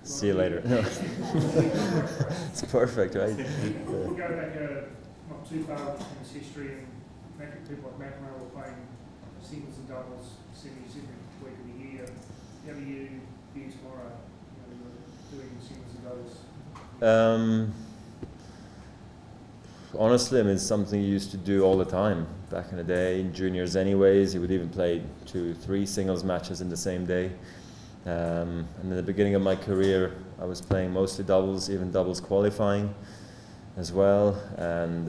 See you later. No. It's perfect, right? We'll go back not too far in this history, and people like McEnroe were playing singles and doubles semis every week of the year. How do you view tomorrow, doing singles and doubles? Honestly, I mean, it's something you used to do all the time back in the day, in juniors anyways. You would even play 2-3 singles matches in the same day. And in the beginning of my career, I was playing mostly doubles, even doubles qualifying as well. And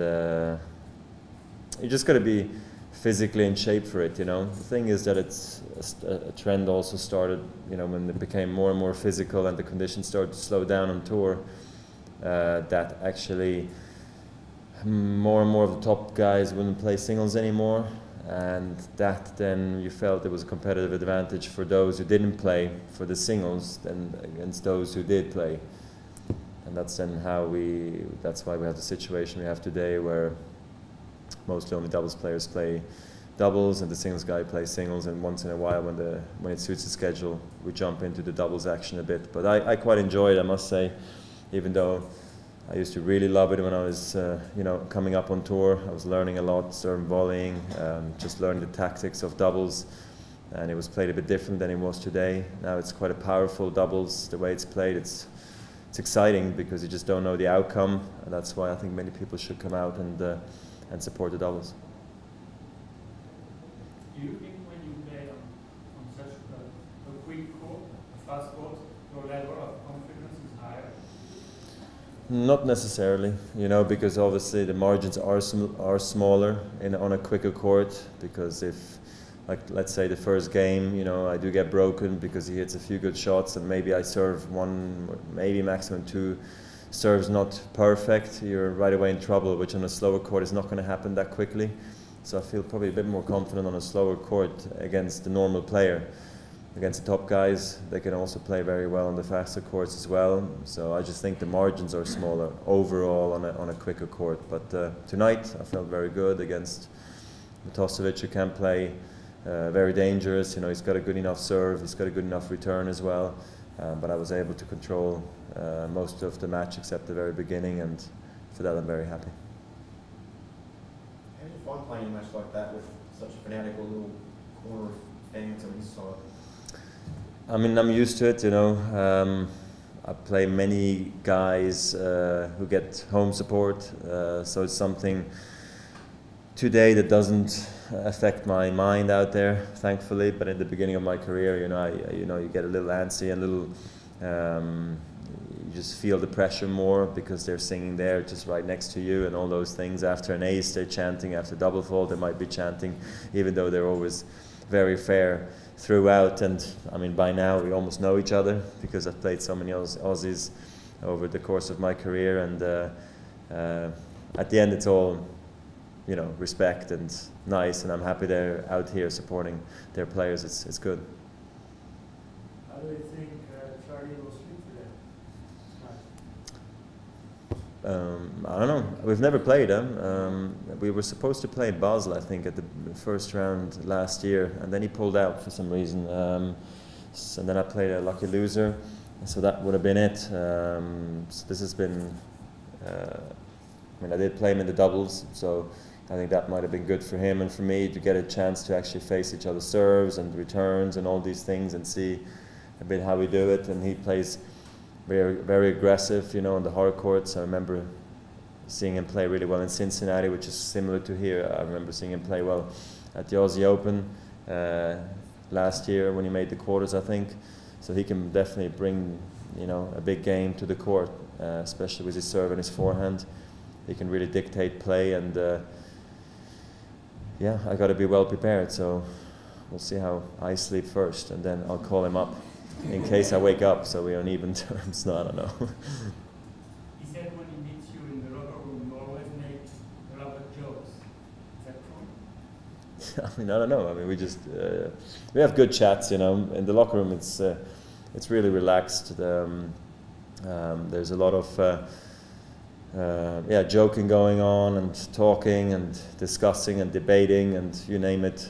you just got to be physically in shape for it, The thing is that it's a trend also started, when it became more and more physical and the conditions started to slow down on tour, that actually more and more of the top guys wouldn't play singles anymore, and that then you felt there was a competitive advantage for those who didn't play for the singles than against those who did play. And that's then that's why we have the situation we have today, where mostly only doubles players play doubles and the singles guy plays singles, and once in a while when it suits the schedule we jump into the doubles action a bit. But I quite enjoy it, I must say, even though I used to really love it when I was, coming up on tour. I was learning a lot, serve volleying, just learning the tactics of doubles, and it was played a bit different than it was today. Now it's quite a powerful doubles, the way it's played. It's exciting because you just don't know the outcome, and that's why I think many people should come out and support the doubles. Do you think when you play on such a quick court, a fast court, your level of confidence is higher? Not necessarily, because obviously the margins are smaller on a quicker court, because if, like, let's say the first game, I do get broken because he hits a few good shots and maybe I serve one, maybe maximum two serves not perfect, you're right away in trouble, which on a slower court is not going to happen that quickly. So I feel probably a bit more confident on a slower court against the normal player. Against the top guys, they can also play very well on the faster courts as well. So I just think the margins are smaller overall on a quicker court. But tonight I felt very good against Matosevic, who can play very dangerous. He's got a good enough serve, he's got a good enough return as well. But I was able to control most of the match except the very beginning, and for that I'm very happy. How do you find playing a match like that with such a fanatical little corner of fans on his side? I mean, I'm used to it, I play many guys who get home support, so it's something today that doesn't affect my mind out there, thankfully. But in the beginning of my career, you get a little antsy and you just feel the pressure more because they're singing there just right next to you and all those things. After an ace, they're chanting. After double fault, they might be chanting, even though they're always very fair throughout. And I mean, by now we almost know each other because I've played so many Aussies over the course of my career, and at the end it's all respect and nice, and I'm happy they're out here supporting their players. It's good. How do you think Charlie will speak today? I don't know. We've never played him. We were supposed to play in Basel, I think, at the first round last year, and then he pulled out for some reason. And then I played a lucky loser, so that would have been it. So this has been. I did play him in the doubles, so I think that might have been good for him and for me to get a chance to actually face each other's serves and returns and all these things and see a bit how we do it. And he plays very, very aggressive, on the hard courts. I remember seeing him play really well in Cincinnati, which is similar to here. I remember seeing him play well at the Aussie Open last year when he made the quarters, I think. So he can definitely bring, a big game to the court, especially with his serve and his forehand. He can really dictate play, and I got to be well prepared. So we'll see how I sleep first, and then I'll call him up in case I wake up, so we're on even terms. No, I don't know. He said when he meets you in the locker room, you always make a lot of jokes. Is that true? I mean, I don't know. I mean, we just we have good chats, In the locker room, it's really relaxed. There's a lot of joking going on and talking and discussing and debating and you name it.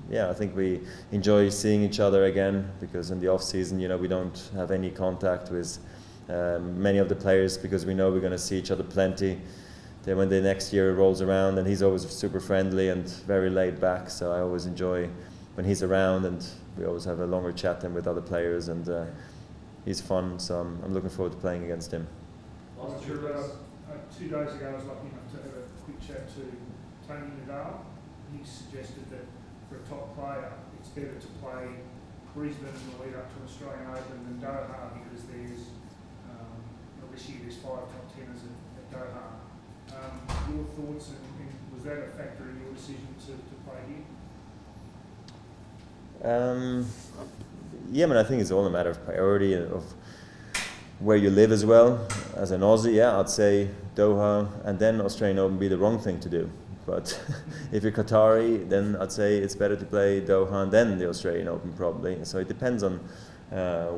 yeah, I think we enjoy seeing each other again, because in the off season, you know, we don't have any contact with many of the players, because we know we're going to see each other plenty. Then when the next year rolls around, and he's always super friendly and very laid back, so I always enjoy when he's around, and we always have a longer chat than with other players, and he's fun, so I'm looking forward to playing against him. Last year, 2 days ago, I was lucky enough to have a quick chat to Tony Nadal. He suggested that for a top player, it's better to play Brisbane in the lead up to an Australian Open than Doha, because there's, this year there's 5 top teners at Doha. Your thoughts, and was that a factor in your decision to play here? Yeah, I mean, I think it's all a matter of priority, of where you live as well. As an Aussie, yeah, I'd say Doha and then Australian Open be the wrong thing to do. But if you're Qatari, then I'd say it's better to play Doha and then the Australian Open probably. So it depends on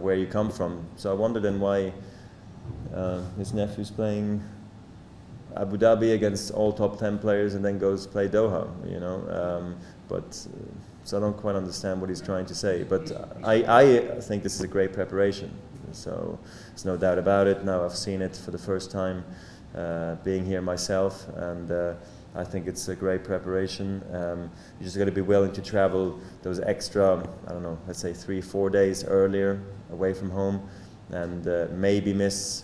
where you come from. So I wonder then why his nephew's playing Abu Dhabi against all top 10 players and then goes play Doha, you know. So I don't quite understand what he's trying to say. But I think this is a great preparation. So there's no doubt about it. Now I've seen it for the first time being here myself, and I think it's a great preparation. You just got to be willing to travel those extra, I don't know, let's say 3-4 days earlier away from home, and maybe miss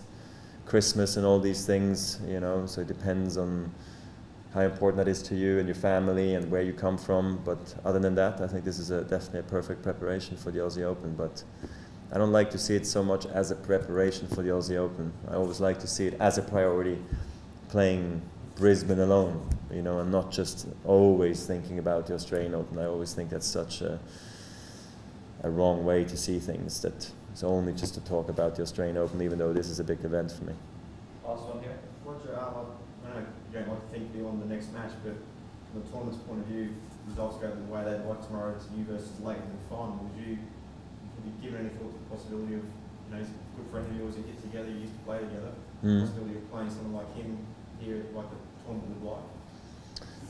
Christmas and all these things, you know. So it depends on how important that is to you and your family and where you come from. But other than that, I think this is definitely a perfect preparation for the Aussie Open. But I don't like to see it so much as a preparation for the Aussie Open. I always like to see it as a priority, playing Brisbane alone, you know, and not just always thinking about the Australian Open. I always think that's such a wrong way to see things, that it's only just to talk about the Australian Open, even though this is a big event for me. Last one here. What's your, I know you don't like to think beyond the next match, but from the tournament's point of view, results go the way they'd like tomorrow. It's you versus Leighton in the final. Have you given any thought to the possibility of, you know, he's a good friend of yours, you get together, you used to play together, the possibility of playing someone like him here, like the tournament would like?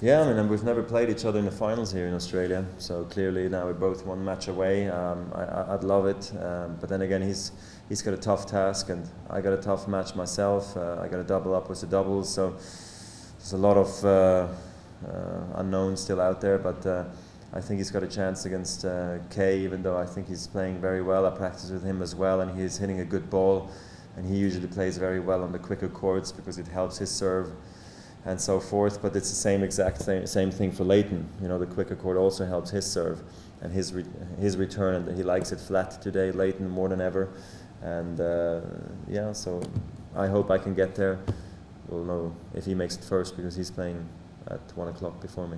Yeah, I mean, we've never played each other in the finals here in Australia, so clearly now we're both one match away. I'd love it, but then again, he's got a tough task, and I got a tough match myself. I got to double up with the doubles, so there's a lot of unknowns still out there, but I think he's got a chance against Kay, even though I think he's playing very well. I practice with him as well, and he's hitting a good ball, and he usually plays very well on the quicker courts because it helps his serve and so forth. But it's the exact same thing for Leighton. You know, the quicker court also helps his serve and his return, and he likes it flat today, Leighton, more than ever. And yeah, so I hope I can get there. We'll know if he makes it first, because he's playing at 1 o'clock before me.